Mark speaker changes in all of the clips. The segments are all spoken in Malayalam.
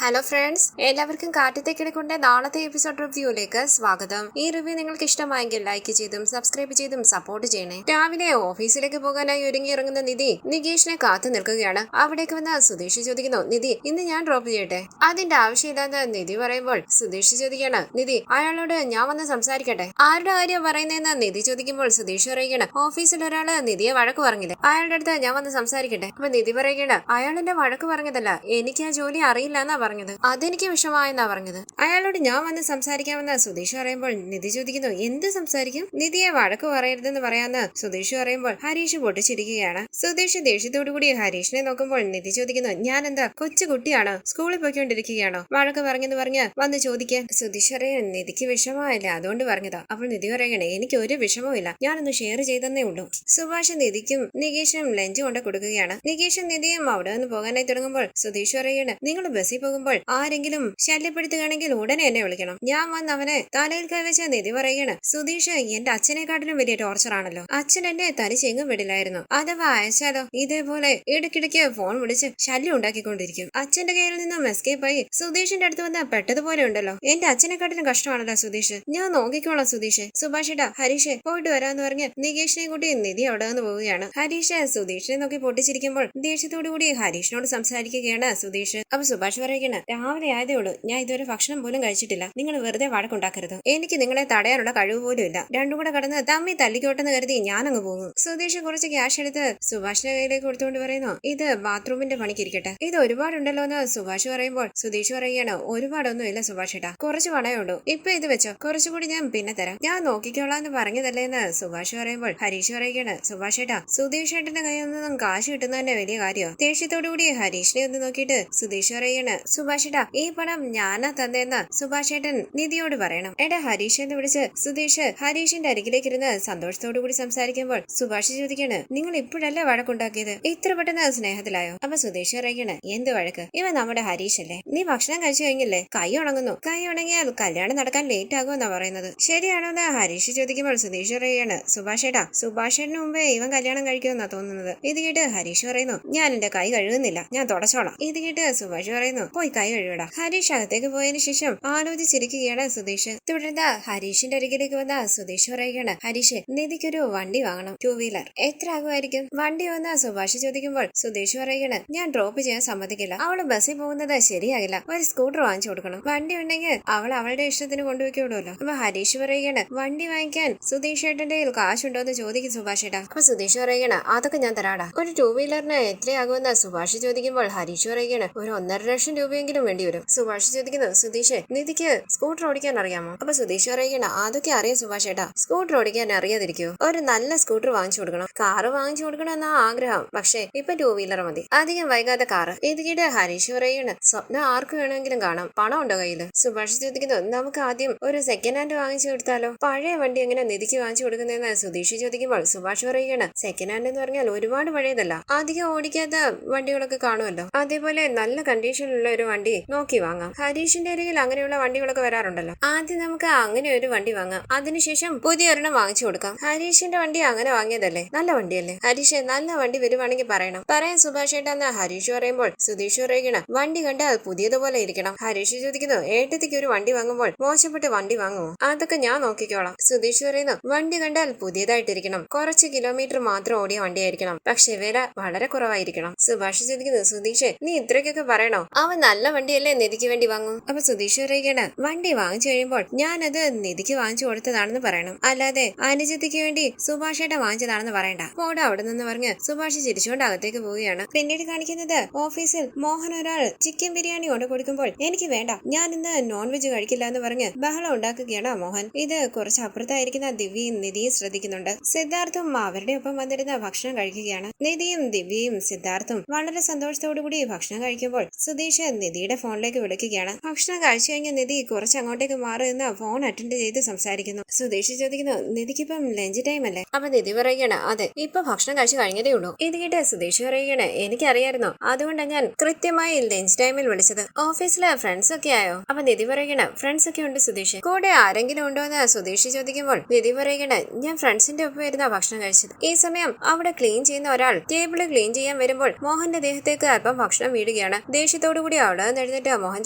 Speaker 1: ഹലോ ഫ്രണ്ട്സ്, എല്ലാവർക്കും കാറ്റത്തേക്കിടക്കൊണ്ട് നാളത്തെ എപ്പിസോഡ് റിവ്യൂയിലേക്ക് സ്വാഗതം. ഈ റിവ്യൂ നിങ്ങൾക്ക് ഇഷ്ടമായെങ്കിൽ ലൈക്ക് ചെയ്തും സബ്സ്ക്രൈബ് ചെയ്തും സപ്പോർട്ട് ചെയ്യണേ. രാവിലെ ഓഫീസിലേക്ക് പോകാനായി ഒരുങ്ങിയിറങ്ങുന്ന നിധി നികേഷിനെ കാത്തു നിൽക്കുകയാണ്. അവിടേക്ക് വന്ന സുധീഷ് ചോദിക്കുന്നു, നിധി ഇന്ന് ഞാൻ ഡ്രോപ്പ് ചെയ്യട്ടെ? അതിന്റെ ആവശ്യമില്ലാന്ന് നിധി പറയുമ്പോൾ സുധീഷ് ചോദിക്കുകയാണ്, നിധി അയാളോട് ഞാൻ വന്ന് സംസാരിക്കട്ടെ? ആരുടെ കാര്യം പറയുന്നതെന്ന് നിധി ചോദിക്കുമ്പോൾ സുധീഷ് പറയുകയാണ്, ഓഫീസിൽ ഒരാള് നിധിയെ വഴക്ക് പറഞ്ഞില്ലേ, അയാളുടെ അടുത്ത് ഞാൻ വന്ന് സംസാരിക്കട്ടെ? അപ്പൊ നിധി പറയുകയാണ്, അയാളെന്നെ വഴക്ക് പറഞ്ഞതല്ല, എനിക്ക് ആ ജോലി അറിയില്ല എന്നാ പറഞ്ഞത്, അതെനിക്ക് വിഷമമായെന്നാ പറഞ്ഞത്. അയാളോട് ഞാൻ വന്ന് സംസാരിക്കാമെന്ന് സുധീഷ് പറയുമ്പോൾ നിധി ചോദിക്കുന്നു, എന്ത് സംസാരിക്കും? നിധിയെ വഴക്ക് പറയരുതെന്ന് പറയാന്ന് സുധീഷ് പറയുമ്പോൾ ഹരീഷ് പൊട്ടിച്ചിരിക്കുകയാണ്. സുധീഷ് ദേഷ്യത്തോടുകൂടി ഹരീഷിനെ നോക്കുമ്പോൾ നിധി ചോദിക്കുന്നു, ഞാൻ എന്താ കൊച്ചുകുട്ടിയാണോ? സ്കൂളിൽ പോയിക്കൊണ്ടിരിക്കുകയാണോ? വഴക്ക് പറഞ്ഞെന്ന് പറഞ്ഞ് വന്ന് ചോദിക്കാൻ. സുധീഷ് അറിയാൻ നിധിക്ക് വിഷമമായില്ല, അതുകൊണ്ട് പറഞ്ഞതാ. അപ്പോൾ നിധി പറയണേ, എനിക്ക് ഒരു വിഷമവും ഇല്ല, ഞാനൊന്ന് ഷെയർ ചെയ്തെന്നേ ഉള്ളൂ. സുഭാഷ് നിധിക്കും നികേഷിനും ലഞ്ച് കൊണ്ട് കൊടുക്കുകയാണ്. നികേഷും നിധിയും അവിടെ നിന്ന് പോകാനായി തുടങ്ങുമ്പോൾ സുധീഷ് പറയാണ്, നിങ്ങൾ ബസ്സിൽ പോകുമ്പോൾ ആരെങ്കിലും ശല്യപ്പെടുത്തുകയാണെങ്കിൽ ഉടനെ എന്നെ വിളിക്കണം, ഞാൻ വന്ന് അവനെ തലയിൽ കൈവച്ച. നിധി പറയുകയാണ്, സുധീഷ് എന്റെ അച്ഛനെക്കാട്ടിലും വലിയ ടോർച്ചർ ആണല്ലോ, അച്ഛൻ എന്നെ തനിച്ചെങ്ങും വിടില്ലായിരുന്നു, അഥവാ അയച്ചാലോ ഇതേപോലെ ഇടയ്ക്കിടയ്ക്ക് ഫോൺ വിളിച്ച് ശല്യം ഉണ്ടാക്കിക്കൊണ്ടിരിക്കും. അച്ഛന്റെ കയ്യിൽ നിന്നും എസ്കേപ്പ് ആയി സുധീഷിന്റെ അടുത്ത് വന്ന് പെട്ടതുപോലെ ഉണ്ടല്ലോ, എന്റെ അച്ഛനെക്കാട്ടിലും കഷ്ടമാണല്ലോ സുധീഷ്, ഞാൻ നോക്കിക്കോളാം സുധീഷ്. സുഭാഷിടാ ഹരീഷ് പോയിട്ട് വരാന്ന് പറഞ്ഞ് നികേഷിനെ കൂട്ടി നിധി അവിടെ നിന്ന് പോവുകയാണ്. ഹരീഷ് സുധീഷിനെ നോക്കി പൊട്ടിച്ചിരിക്കുമ്പോൾ ദേഷ്യത്തോടു കൂടി ഹരീഷിനോട് സംസാരിക്കുകയാണ് സുധീഷ്. അപ്പൊ സുഭാഷ് പറയുകയാണ്, രാവിലെ ആയതേ ഉള്ളൂ, ഞാൻ ഇതുവരെ ഭക്ഷണം പോലും കഴിച്ചിട്ടില്ല, നിങ്ങൾ വെറുതെ വഴക്കുണ്ടാക്കരുത്, എനിക്ക് നിങ്ങളെ തടയാനുള്ള കഴിവ് പോലും ഇല്ല, രണ്ടും കൂടെ കടന്ന് തമ്മി തല്ലിക്കോട്ടെന്ന് കരുതി ഞാനങ്ങ് പോകും. സുധീഷ് കുറച്ച് ക്യാഷ് എടുത്ത് സുഭാഷിന്റെ കയ്യിലേക്ക് കൊടുത്തുകൊണ്ട് പറയുന്നു, ഇത് ബാത്റൂമിന്റെ പണിക്കിരിക്കട്ടെ, ഇത് ഒരുപാടുണ്ടല്ലോ എന്ന് സുഭാഷ് പറയുമ്പോൾ സുധീഷ് പറയുകയാണ്, ഒരുപാടൊന്നും ഇല്ല സുഭാഷ് ഏട്ടാ, കുറച്ച് പണയേ ഉള്ളൂ, ഇപ്പൊ ഇത് വെച്ചോ, കുറച്ചുകൂടി ഞാൻ പിന്നെ തരാം, ഞാൻ നോക്കിക്കോളാം എന്ന് പറഞ്ഞതല്ലേ എന്ന് സുഭാഷ് പറയുമ്പോൾ ഹരീഷ് പറയുകയാണ്, സുഭാഷ് ഏട്ടാ സുധീഷ് ഏട്ടന്റെ കയ്യിൽ നിന്നും കാശ് കിട്ടുന്നതന്നെ വലിയ കാര്യമോ? ദേഷ്യത്തോടു കൂടി ഹരീഷിനെ ഒന്ന് നോക്കിയിട്ട് സുധീഷ് പറയുകയാണ്, സുഭാഷേട്ടാ ഈ പണം ഞാനാ തന്നേന്ന് സുഭാഷേട്ടൻ നിധിയോട് പറയണം. എടാ ഹരീഷ് എന്ന് വിളിച്ച് സുധീഷ് ഹരീഷിന്റെ അരികിലേക്ക് ഇരുന്ന് സന്തോഷത്തോടു കൂടി സംസാരിക്കുമ്പോൾ സുഭാഷ് ചോദിക്കാണ്, നിങ്ങൾ ഇപ്പോഴല്ലേ വഴക്കുണ്ടാക്കിയത്, ഇത്ര പെട്ടെന്ന് സ്നേഹത്തിലായോ? അപ്പൊ സുധീഷ് പറയുകയാണ്, എന്ത് വഴക്ക്, ഇവ നമ്മുടെ ഹരീഷ് അല്ലേ, നീ ഭക്ഷണം കഴിച്ചു കഴിഞ്ഞില്ലേ, കൈ ഉണങ്ങുന്നു, കൈ ഉണങ്ങിയാൽ കല്യാണം നടക്കാൻ ലേറ്റ് ആകുമെന്നാ പറയുന്നത്, ശരിയാണോ എന്ന് ഹരീഷ് ചോദിക്കുമ്പോൾ സുധീഷ് പറയുകയാണ്, സുഭാഷേട്ടാ സുഭാഷേട്ടന് മുമ്പേ ഇവൻ കല്യാണം കഴിക്കുമെന്നാ തോന്നുന്നത്. ഇത് കേട്ട് ഹരീഷ് പറയുന്നു, ഞാൻ എന്റെ കൈ കഴുകുന്നില്ല, ഞാൻ തുടച്ചോളാം. ഇത് കേട്ട് സുഭാഷ് പറയുന്നു, പോയി കൈ കഴുകടാ. ഹരീഷ് അകത്തേക്ക് പോയതിനു ശേഷം ആലോചിച്ചിരിക്കുകയാണ് സുധീഷ്. തുടർന്ന് ഹരീഷിന്റെ അരികിലേക്ക് വന്ന സുധീഷ് പറയുകയാണ്, ഹരീഷ് നിധിക്കൊരു വണ്ടി വാങ്ങണം, 2 വീലർ, എത്ര ആകുമായിരിക്കും? വണ്ടി വന്ന സുഭാഷ് ചോദിക്കുമ്പോൾ സുധീഷ് പറയുകയാണ്, ഞാൻ ഡ്രോപ്പ് ചെയ്യാൻ സമ്മതിക്കില്ല, അവള് ബസ്സിൽ പോകുന്നത് ശരിയാകില്ല, ഒരു സ്കൂട്ടർ വാങ്ങിച്ചു കൊടുക്കണം, വണ്ടി ഉണ്ടെങ്കിൽ അവൾ അവളുടെ ഇഷ്ടത്തിന് കൊണ്ടുപോയിക്കോടുമല്ലോ. അപ്പൊ ഹരീഷ് പറയുകയാണ്, വണ്ടി വാങ്ങിക്കാൻ സുധീഷ് ഏട്ടന്റെ കാശുണ്ടോ എന്ന് ചോദിക്കും സുഭാഷ് ഏട്ടാ. അപ്പൊ സുധീഷ് പറയുകയാണ്, അതൊക്കെ ഞാൻ തരാടാ. ഒരു 2 വീലറിന് എത്രയാകുമെന്ന് സുഭാഷ് ചോദിക്കുമ്പോൾ ഹരീഷ് പറയുകയാണ്, ഒരു 1.5 ലക്ഷം രൂപയെങ്കിലും വേണ്ടി വരും. സുഭാഷ് ചോദിക്കുന്നു, സുധീഷ് നിധിക്ക് സ്കൂട്ടർ ഓടിക്കാൻ അറിയാമോ? അപ്പൊ സുധീഷ് പറയുകയാണ്, അതൊക്കെ അറിയാം സുഭാഷ് ഏട്ടാ, സ്കൂട്ടർ ഓടിക്കാൻ അറിയാതിരിക്കോ? ഒരു നല്ല സ്കൂട്ടർ വാങ്ങിച്ചു കൊടുക്കണം, കാറ് വാങ്ങിച്ചു കൊടുക്കണം എന്നാ ആഗ്രഹം, പക്ഷെ ഇപ്പൊ 2 വീലർ മതി, അധികം വൈകാതെ കാറ്. ഇത് കേട്ട് ഹരീഷ് പറയുകയാണ്, സ്വപ്നം ആർക്ക് വേണമെങ്കിലും കാണാം, പണം ഉണ്ടോ കയ്യില്? സുഭാഷ് ചോദിക്കുന്നു, നമുക്ക് ആദ്യം ഒരു സെക്കൻഡ് ഹാൻഡ് വാങ്ങിച്ചു കൊടുത്താലോ? പഴയ വണ്ടി എങ്ങനെ നിധിക്ക് വാങ്ങിച്ചു കൊടുക്കുന്നതെന്ന് സുധീഷ് ചോദിക്കുമ്പോൾ സുഭാഷ് പറയുകയാണ്, സെക്കൻഡ് ഹാൻഡ് എന്ന് പറഞ്ഞാൽ ഒരുപാട് പഴയതല്ല, അധികം ഓടിക്കാത്ത വണ്ടികളൊക്കെ കാണുമല്ലോ, അതേപോലെ നല്ല കണ്ടീഷനിലുള്ള ഒരു വണ്ടി നോക്കി വാങ്ങാം. ഹരീഷിന്റെ അരികിൽ അങ്ങനെയുള്ള വണ്ടികളൊക്കെ വരാറുണ്ടല്ലോ, ആദ്യം നമുക്ക് അങ്ങനെ ഒരു വണ്ടി വാങ്ങാം, അതിനുശേഷം പുതിയ ഒരെണ്ണം വാങ്ങിച്ചു കൊടുക്കാം. ഹരീഷിന്റെ വണ്ടി അങ്ങനെ വാങ്ങിയതല്ലേ, നല്ല വണ്ടിയല്ലേ? ഹരീഷ് നല്ല വണ്ടി വരുവാണെങ്കിൽ പറയണം. പറയാൻ സുഭാഷ് ഏട്ടാന്ന് ഹരീഷ് പറയുമ്പോൾ സുധീഷ് പറയുകയാണ്, വണ്ടി കണ്ടാൽ പുതിയതുപോലെ ഇരിക്കണം. ഹരീഷ് ചോദിക്കുന്നു, ഏട്ടത്തിക്ക് ഒരു വണ്ടി വാങ്ങുമ്പോൾ മോശപ്പെട്ട് വണ്ടി വാങ്ങുമോ? അതൊക്കെ ഞാൻ നോക്കിക്കോളാം. സുധീഷ് പറയുന്നു, വണ്ടി കണ്ടാൽ പുതിയതായിട്ടിരിക്കണം, കുറച്ച് കിലോമീറ്റർ മാത്രം ഓടിയ വണ്ടിയായിരിക്കണം, പക്ഷെ വില വളരെ കുറവായിരിക്കണം. സുഭാഷ് ചോദിക്കുന്നു, സുധീഷ് നീ ഇത്രയ്ക്കൊക്കെ പറയണോ? അവൻ നല്ല വണ്ടിയല്ലേ നിധിക്ക് വേണ്ടി വാങ്ങും. അപ്പൊ സുധീഷ് പറയുകയാണ്, വണ്ടി വാങ്ങിച്ചു കഴിയുമ്പോൾ ഞാനത് നിധിക്ക് വാങ്ങിച്ചു കൊടുത്തതാണെന്ന് പറയണം, അല്ലാതെ അനുജത്തിക്ക് വേണ്ടി സുഭാഷ് ഏട്ടൻ വാങ്ങിച്ചതാണെന്ന് പറയണ്ട. പോടെ അവിടെ നിന്ന് പറഞ്ഞ് സുഭാഷ് ചിരിച്ചുകൊണ്ട് അകത്തേക്ക് പോവുകയാണ്. പിന്നീട് കാണിക്കുന്നത് ഓഫീസിൽ മോഹൻ ഒരാൾ ചിക്കൻ ബിരിയാണി കൊണ്ട് കൊടുക്കുമ്പോൾ, എനിക്ക് വേണ്ട, ഞാൻ ഇന്ന് നോൺ വെജ് കഴിക്കില്ല എന്ന് പറഞ്ഞ് ബഹളം ഉണ്ടാക്കുകയാണ് മോഹൻ. ഇത് കുറച്ച് അപ്പുറത്തായിരിക്കുന്ന ദിവ്യയും നിധിയും ശ്രദ്ധിക്കുന്നുണ്ട്. സിദ്ധാർത്ഥും അവരുടെ ഒപ്പം വന്നിരുന്ന ഭക്ഷണം കഴിക്കുകയാണ്. നിധിയും ദിവ്യയും സിദ്ധാർത്ഥും വളരെ സന്തോഷത്തോടു കൂടി ഭക്ഷണം കഴിക്കുമ്പോൾ സുധീഷ് നിധിയുടെ ഫോണിലേക്ക് വിളിക്കുകയാണ്. ഭക്ഷണം കഴിച്ചു കഴിഞ്ഞ നിധി കുറച്ച് അങ്ങോട്ടേക്ക് മാറി നിന്ന് ഫോൺ അറ്റൻഡ് ചെയ്ത് സംസാരിക്കുന്നു. സുധീഷ് ചോദിക്കുന്നു, നിധിക്കിപ്പം ലഞ്ച് ടൈം അല്ലേ? അപ്പൊ നിധി പറയുകയാണ്, അതെ, ഇപ്പൊ ഭക്ഷണം കഴിച്ചു കഴിഞ്ഞതേ ഉള്ളൂ. ഇത് കേട്ട് സുധീഷ് പറയുകയാണ്, എനിക്കറിയായിരുന്നു, അതുകൊണ്ടാണ് ഞാൻ കൃത്യമായി ലഞ്ച് ടൈമിൽ വിളിച്ചത്. ഓഫീസിലെ ഫ്രണ്ട്സ് ഒക്കെ ആയോ? അപ്പൊ നിധി പറയുകയാണ്, ഫ്രണ്ട്സ് ഒക്കെ ഉണ്ട് സുധീഷ്, കൂടെ ആരെങ്കിലും ഉണ്ടോ എന്ന് സുധീഷ് ചോദിക്കുമ്പോൾ നിധി പറയുകയാണ്, ഞാൻ ഫ്രണ്ട്സിന്റെ ഒപ്പം ഇരുന്ന ഭക്ഷണം കഴിച്ചത്. ഈ സമയം അവിടെ ക്ലീൻ ചെയ്യുന്ന ഒരാൾ ടേബിള് ക്ലീൻ ചെയ്യാൻ വരുമ്പോൾ മോഹന്റെ ദേഹത്തേക്ക് അല്പം ഭക്ഷണം വീഴുകയാണ്. ദേഷ്യത്തോടു കൂടി അവിടെ നിന്ന് എഴുന്നേറ്റ് മോഹൻ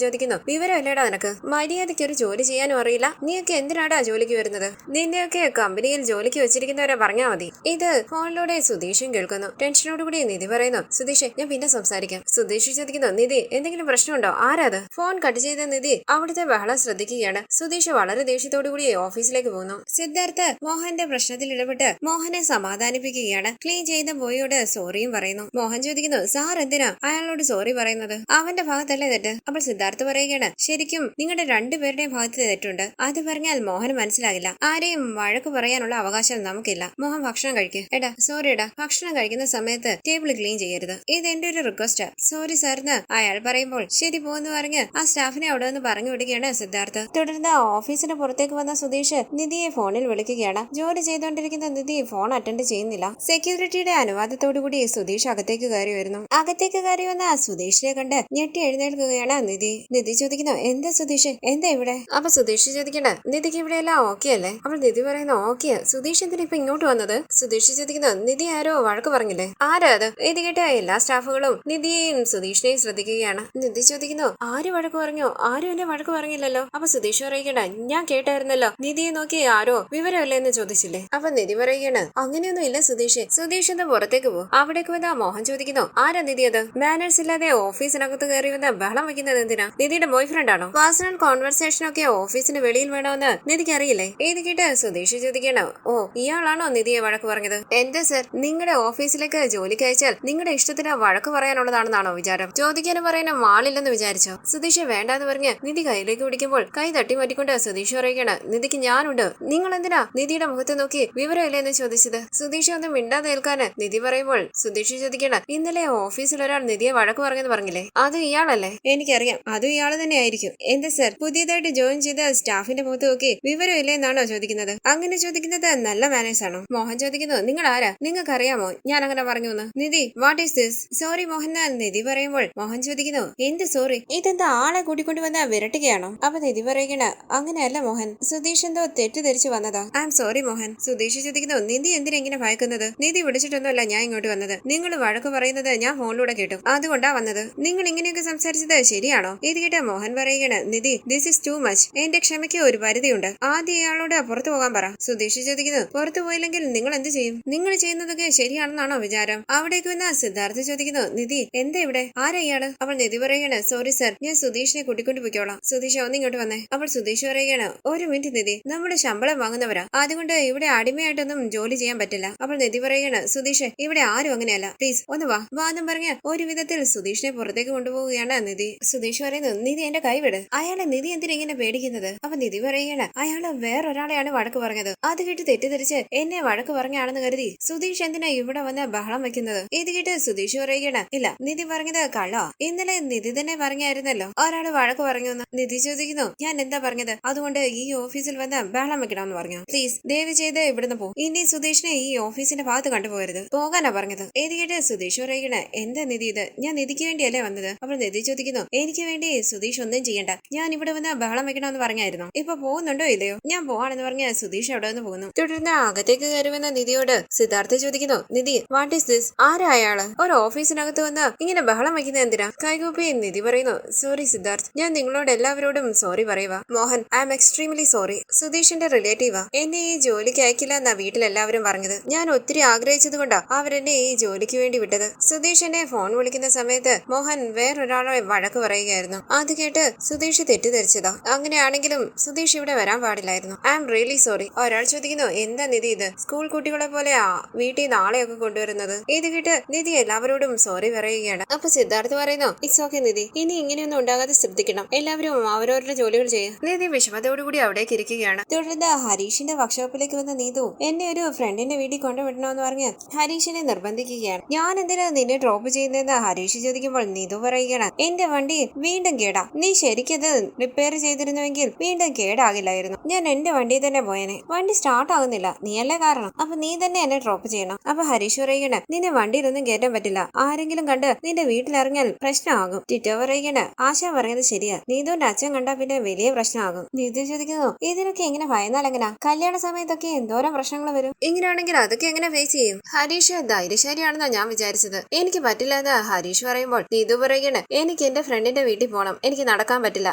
Speaker 1: ചോദിക്കുന്നു, വിവരമില്ലടാ നിനക്ക്? മര്യാദയ്ക്ക് ഒരു ജോലി ചെയ്യാനും അറിയില്ല. നീയൊക്കെ എന്തിനാടാ ജോലിക്ക് വരുന്നത്? നിന്നെയൊക്കെ കമ്പനിയിൽ ജോലിക്ക് വെച്ചിരിക്കുന്നവരെ പറഞ്ഞാ മതി. ഇത് ഫോണിലൂടെ സുധീഷും കേൾക്കുന്നു. ടെൻഷനോടുകൂടി നിധി പറയുന്നു, സുധീഷ് ഞാൻ പിന്നെ സംസാരിക്കാം. സുധീഷ് ചോദിക്കുന്നു, നിധി എന്തെങ്കിലും പ്രശ്നമുണ്ടോ? ആരാത്? ഫോൺ കട്ട് ചെയ്ത നിധി അവിടുത്തെ ബഹളം ശ്രദ്ധിക്കുകയാണ്. സുധീഷ് വളരെ ദേഷ്യത്തോടുകൂടി ഓഫീസിലേക്ക് പോകുന്നു. സിദ്ധാർത്ഥ് മോഹന്റെ പ്രശ്നത്തിൽ ഇടപെട്ട് മോഹനെ സമാധാനിപ്പിക്കുകയാണ്. ക്ലീൻ ചെയ്ത ബോയിയോട് സോറിയും പറയുന്നു. മോഹൻ ചോദിക്കുന്നു, സാർ എന്തിനാ അയാളോട് സോറി പറയുന്നത്? അവന്റെ ഭാഗത്തല്ലേ തെറ്റ്? അപ്പോൾ സിദ്ധാർത്ഥ് പറയുകയാണ്, ശരിക്കും നിങ്ങളുടെ രണ്ടുപേരുടെയും ഭാഗത്ത് തെറ്റുണ്ട്. അത് പറഞ്ഞാൽ മോഹൻ മനസ്സിലാകില്ല. ആരെയും വഴക്ക് പറയാനുള്ള അവകാശം നമുക്കില്ല. മോഹൻ ഭക്ഷണം കഴിക്കുക. എടാ സോറിടാ, ഭക്ഷണം കഴിക്കുന്ന സമയത്ത് ടേബിൾ ക്ലീൻ ചെയ്യരുത്. ഇത് എന്റെ ഒരു റിക്വസ്റ്റാ. സോറി സാറിന് അയാൾ പറയുമ്പോൾ ശരി പോന്ന് പറഞ്ഞ് ആ സ്റ്റാഫിനെ അവിടെ നിന്ന് പറഞ്ഞു വിടുകയാണ് സിദ്ധാർത്ഥ്. തുടർന്ന് ഓഫീസിന് പുറത്തേക്ക് വന്ന സുധീഷ് നിധിയെ ഫോണിൽ വിളിക്കുകയാണ്. ജോലി ചെയ്തുകൊണ്ടിരിക്കുന്ന നിധി ഫോൺ അറ്റൻഡ് ചെയ്യുന്നില്ല. സെക്യൂരിറ്റിയുടെ അനുവാദത്തോടുകൂടി സുധീഷ് അകത്തേക്ക് കയറി വരുന്നു. അകത്തേക്ക് കയറി വന്ന സുധീഷിനെ കണ്ട് ഞെട്ടി എഴുന്നേൽക്കുകയാണ് നിധി. നിധി ചോദിക്കുന്നു, എന്താ സുധീഷ്, എന്താ ഇവിടെ? അപ്പൊ സുധീഷ് ചോദിക്കണ്ട, നിധിക്ക് ഇവിടെ എല്ലാം ഓക്കെ അല്ലേ? അപ്പോൾ നിധി പറയുന്നു, ഓക്കെ. സുധീഷ് എന്തിനാ ഇപ്പൊ ഇങ്ങോട്ട് വന്നത്? സുധീഷ് ചോദിക്കുന്നു, നിധി ആരോ വഴക്ക് പറഞ്ഞില്ലേ? ആരാ അത്? ഇത് കേട്ട എല്ലാ സ്റ്റാഫുകളും നിധിയെയും സുധീഷിനെയും ശ്രദ്ധിക്കുകയാണ്. നിധി ചോദിക്കുന്നു, ആര് വഴക്ക് പറഞ്ഞു? ആരും എന്നെ വഴക്ക് പറഞ്ഞില്ലല്ലോ. അപ്പൊ സുധീഷ് പറയുകയാണ്, ഞാൻ കേട്ടായിരുന്നല്ലോ നിധിയെ നോക്കി ആരോ വിവരമല്ലേ എന്ന് ചോദിച്ചില്ലേ? അപ്പൊ നിധി പറയുകയാണ്, അങ്ങനെയൊന്നും ഇല്ല സുധീഷ്. സുധീഷ് എന്ന് പുറത്തേക്ക് പോ. അവിടേക്ക് വന്ന മോഹൻ ചോദിക്കുന്നു, ആരാ നിധി അത്? മാനേഴ്സ് ഇല്ലാതെ ഓഫീസിനകത്ത് കയറി വന്ന് ബഹളം വെക്കുന്നത് എന്തിനാ? നിധിയുടെ ബോയ് ഫ്രണ്ട് ആണോ? പേഴ്സണൽ കോൺവെർസേഷൻ ഒക്കെ ഓഫീസിന് വെളിയിൽ വേണമെന്ന് നിധിക്ക് അറിയില്ലേ? ഇത് കേട്ട് സുധീഷ് ചോദിക്കണം, ഓ ഇയാളാണോ നിധിയെ വഴക്ക് പറഞ്ഞത്? എന്താ സർ, നിങ്ങളുടെ ഓഫീസിലേക്ക് ജോലിക്ക് അയച്ചാൽ നിങ്ങളുടെ ഇഷ്ടത്തിന് വഴക്ക് പറയാനുള്ളതാണെന്നാണോ വിചാരം? ചോദിക്കാനും പറയാനും ആളില്ലെന്ന് വിചാരിച്ചോ? സുധീഷ് വേണ്ടാന്ന് പറഞ്ഞ് നിധി കയ്യിലേക്ക് പിടിക്കുമ്പോൾ കൈ തട്ടി മാറ്റിക്കൊണ്ട് സുധീഷ് പറയുകയാണ്, നിധിക്ക് ഞാനുണ്ട്. നിങ്ങൾ എന്തിനാ നിധിയുടെ മുഖത്ത് നോക്കി വിവരമില്ല എന്ന് ചോദിച്ചത്? സുധീഷ് ഒന്നും മിണ്ടാതെ നിൽക്കാന് നിധി പറയുമ്പോൾ സുധീഷ് ചോദിക്കണം, ഇന്നലെ ഓഫീസിൽ ഒരാൾ നിധിയെ വഴക്ക് പറഞ്ഞെന്ന് പറഞ്ഞില്ലേ? അത് ഇയാളല്ലേ? എനിക്കറിയാം, അതും ഇയാള് തന്നെ ആയിരിക്കും. എന്താ സർ, പുതിയതായിട്ട് ജോയിൻ ചെയ്ത സ്റ്റാഫിന്റെ മുഖത്ത് നോക്കി വിവരമില്ല എന്നാണോ ചോദിക്കുന്നത്? അങ്ങനെ ചോദിക്കുന്നത് നല്ല മാനേഴ്സ് ആണോ? മോഹൻ ചോദിക്കുന്നു, നിങ്ങൾ ആരാ? നിങ്ങൾക്ക് അറിയാമോ ഞാൻ അങ്ങനെ പറഞ്ഞു എന്ന്? Nidhi, what is this? Sorry Mohan Nidhi പറയുമ്പോൾ മോഹൻ ചോദിക്കുന്നു, എന്ത് സോറി? ഇതെന്താ ആളെ കൂട്ടിക്കൊണ്ട് വന്ന വിരട്ടുകയാണോ? അപ്പൊ നിധി പറയുകയാണ്, അങ്ങനെയല്ല മോഹൻ, സുധീഷ് എന്തോ തെറ്റിദ്ധരിച്ചു വന്നതാ. I'm sorry Mohan. Sudheesh ചോദിക്കുന്നു, നിധി എന്തിനാ ഇങ്ങനെ ഭയക്കുന്നത്? നിധി വിളിച്ചിട്ടൊന്നുമല്ല ഞാൻ ഇങ്ങോട്ട് വന്നത്. നിങ്ങൾ വഴക്ക് പറയുന്നത് ഞാൻ ഫോണിലൂടെ കേട്ടു, അതുകൊണ്ടാ വന്നത്. നിങ്ങൾ ഇങ്ങനെയൊക്കെ സംസാരിച്ചത് ശരിയാണോ? ഇത് കേട്ട മോഹൻ പറയുകയാണ്, നിധി ദിസ് ഇസ് ടു മച്ച്. എന്റെ ക്ഷമയ്ക്ക് ഒരു പരിധിയുണ്ട്. ആദ്യം ഇയാളോട് പുറത്തു പോകാൻ പറ. സുധീഷ് ചോദിക്കുന്നു, പുറത്തു പോയില്ലെങ്കിൽ നിങ്ങൾ എന്ത് ചെയ്യും? നിങ്ങൾ ചെയ്യുന്നതൊക്കെ ശരിയാണെന്നാണോ വിചാരം? അവിടേക്ക് വന്ന സിദ്ധാർത്ഥ് ചോദിക്കുന്നു, നിധി എന്താ ഇവിടെ? ആരാ ഇയാള്? അപ്പോൾ നിധി പറയുകയാണ്, സോറി സർ, ഞാൻ സുധീഷിനെ കൂട്ടിക്കൊണ്ട് പോയിക്കോളാം. സുധീഷ് ഒന്നിങ്ങോട്ട് വന്നേ. അപ്പോൾ സുധീഷ് പറയുകയാണ്, ഒരു മിനിറ്റ് നിധി, നമ്മുടെ ശമ്പളം വാങ്ങുന്നവരാ, അതുകൊണ്ട് ഇവിടെ അടിമയായിട്ടൊന്നും ജോലി ചെയ്യാൻ പറ്റില്ല. അപ്പോൾ നിധി പറയുകയാണ്, സുധീഷ് ഇവിടെ ആരും അങ്ങനെയല്ല, പ്ലീസ് ഒന്ന് വാ വാ എന്നും പറഞ്ഞ് ഒരു വിധത്തിൽ സുധീഷിനെ പുറത്തേക്ക് കൊണ്ടുപോവുകയാണ് നിധി. സുധീഷ് പറയുന്നു, നിധി എന്റെ കൈവിട്. അയാളെ നിധി എന്തിനാ ഇങ്ങനെ പേടിക്കുന്നത്? അപ്പൊ നിധി പറയുകയാണ്, അയാള് വേറൊരാളെയാണ് വഴക്ക് പറഞ്ഞത്. അത് കേട്ട് തെറ്റിദ്ധരിച്ച് എന്നെ വഴക്ക് പറഞ്ഞാണെന്ന് കരുതി സുധീഷ് എന്തിനാ ഇവിടെ വന്ന് ബഹളം വെക്കുന്നത്? ഇത് കേട്ട് സുധീഷ് പറയുകയാണ്, ഇല്ല നിധി പറഞ്ഞത് കള്ളാ. ഇന്നലെ നിധി തന്നെ പറഞ്ഞായിരുന്നല്ലോ ഒരാള് വഴക്ക് പറഞ്ഞു എന്ന്. നിധി ചോദിക്കുന്നു, ഞാൻ എന്താ പറഞ്ഞത്? അതുകൊണ്ട് ഈ ഓഫീസിൽ വന്ന് ബഹളം വെക്കണമെന്ന് പറഞ്ഞു. പ്ലീസ് ദയവ് ചെയ്ത് ഇവിടുന്ന് പോ. ഇനി സുധീഷിനെ ഈ ഓഫീസിന്റെ ഭാഗത്ത് കണ്ടുപോകരുത്, പോകാനാ പറഞ്ഞത്. ഇത് കേട്ട് സുധീഷ് പറയുകയാണ്, എന്താ നിധി ഇത്? ഞാൻ നിധിക്ക് വേണ്ടിയല്ലേ വന്നത്. അപ്പോൾ നിധി ചോദിക്കുന്നു, എനിക്ക് വേണ്ടി സുധീഷ് ഒന്നും ചെയ്യണ്ട. ഞാൻ ഇവിടെ വന്ന് ബഹളം വെക്കണമെന്ന് പറഞ്ഞായിരുന്നു. ഇപ്പൊ പോകുന്നുണ്ടോ ഇല്ലയോ? ഞാൻ പോവാണെന്ന് പറഞ്ഞ സുധീഷ് അവിടെ നിന്ന് പോകുന്നു. തുടർന്ന് അകത്തേക്ക് കയറുമെന്ന നിധിയോട് സിദ്ധാർത്ഥ ചോദിക്കുന്നു, നിധി വാട്ട് ഈസ് ദിസ്? ആരാ അയാള്? ഒരു ഓഫീസിനകത്ത് വന്ന് ഇങ്ങനെ ബഹളം വെക്കുന്നത് എന്തിനാ? കൈകൂപ്പി നിധി പറയുന്നു, സോറി സിദ്ധാർത്ഥ്, ഞാൻ നിങ്ങളോട് എല്ലാവരോടും സോറി പറയുക. Mohan I'm extremely sorry. സുധീഷിന്റെ റിലേറ്റീവാ. എന്നെ ഈ ജോലിക്ക് അയക്കില്ല എന്നാ വീട്ടിലെല്ലാവരും പറഞ്ഞത്. ഞാൻ ഒത്തിരി ആഗ്രഹിച്ചത് കൊണ്ടാ അവരെന്നെ ഈ ജോലിക്ക് വേണ്ടി വിട്ടത്. സുധീഷ് എന്നെ ഫോൺ വിളിക്കുന്ന സമയത്ത് മോഹൻ വേറൊരാളെ വഴക്ക് പറയുകയായിരുന്നു. അത് കേട്ട് സുധീഷ് തെറ്റിദ്ധരിച്ചതാ. അങ്ങനെയാണെങ്കിലും സുധീഷ് ഇവിടെ വരാൻ പാടില്ലായിരുന്നു. I am really sorry. ഒരാൾ ചോദിക്കുന്നു, എന്താ നിധി ഇത്? സ്കൂൾ കുട്ടികളെ പോലെ വീട്ടിൽ നാളെയൊക്കെ കൊണ്ടുവരുന്നത്? ഇത് കേട്ട് നിധി എല്ലാവരോടും സോറി പറയുകയാണ്. അപ്പൊ സിദ്ധാർത്ഥ് പറയുന്നു, ഇറ്റ്സ് ഓക്കെ നിധി, ഇനി ഇങ്ങനെയൊന്നും ഉണ്ടാകാതെ ശ്രദ്ധിക്കണം. എല്ലാവരും അവരവരുടെ ജോലികൾ ചെയ്യും. നിധി വിഷമതയോടുകൂടി അവിടേക്ക് ഇരിക്കുകയാണ്. തുടർന്ന് ഹരീഷിന്റെ വർക്ക്ഷോപ്പിലേക്ക് വന്ന നീതു എന്നെ ഒരു ഫ്രണ്ടിന്റെ വീട്ടിൽ കൊണ്ടുവിടണമെന്ന് പറഞ്ഞ് ഹരീഷിനെ നിർബന്ധിക്കുകയാണ്. ഞാൻ എന്തിനാ നിന്നെ ഡ്രോപ്പ് ചെയ്യുന്നതെന്ന് ഹരീഷ് ചോദിക്കുമ്പോൾ നീതു പറയുകയാണ്, എന്റെ വണ്ടി വീണ്ടും കേടാ. നീ ശരിക്കത് റിപ്പയർ ചെയ്തിരുന്നുവെങ്കിൽ വീണ്ടും കേടാകില്ലായിരുന്നു. ഞാൻ എന്റെ വണ്ടി തന്നെ പോയനെ. വണ്ടി സ്റ്റാർട്ട് ആകുന്നില്ല, നീയല്ലേ കാരണം. അപ്പൊ നീ തന്നെ എന്നെ ഡ്രോപ്പ് ചെയ്യണം. അപ്പൊ ഹരീഷ് പറയുകയാണ്, നിന്നെ വണ്ടിയിലൊന്നും കയറ്റാൻ പറ്റില്ല. ആരെങ്കിലും കണ്ട് നിന്റെ വീട്ടിലിറങ്ങിയാൽ പ്രശ്നമാകും. ടിറ്റോ പറയുകയാണ്, ആശ പറയുന്നത് ശരിയാ. നീതുവിന്റെ അച്ഛൻ കണ്ടാ പിന്നെ വലിയ പ്രശ്നമാകും. നീതു ചോദിക്കുന്നു, ഇതിനൊക്കെ എങ്ങനെ ഭയന്നാൽ എങ്ങനാ? കല്യാണ സമയത്തൊക്കെ എന്തോരം പ്രശ്നങ്ങൾ വരും. ഇങ്ങനെയാണെങ്കിൽ അതൊക്കെ എങ്ങനെ ഫേസ് ചെയ്യും? ഹരീഷ് ധൈര്യശാലിയാണെന്നാ ഞാൻ വിചാരിച്ചത്. എനിക്ക് പറ്റില്ല എന്ന് ഹരീഷ് പറയുമ്പോൾ നീതു പറയുകയാണ്, എനിക്ക് എന്റെ ഫ്രണ്ടിന്റെ വീട്ടിൽ പോകണം. എനിക്ക് നടക്കാൻ പറ്റില്ല.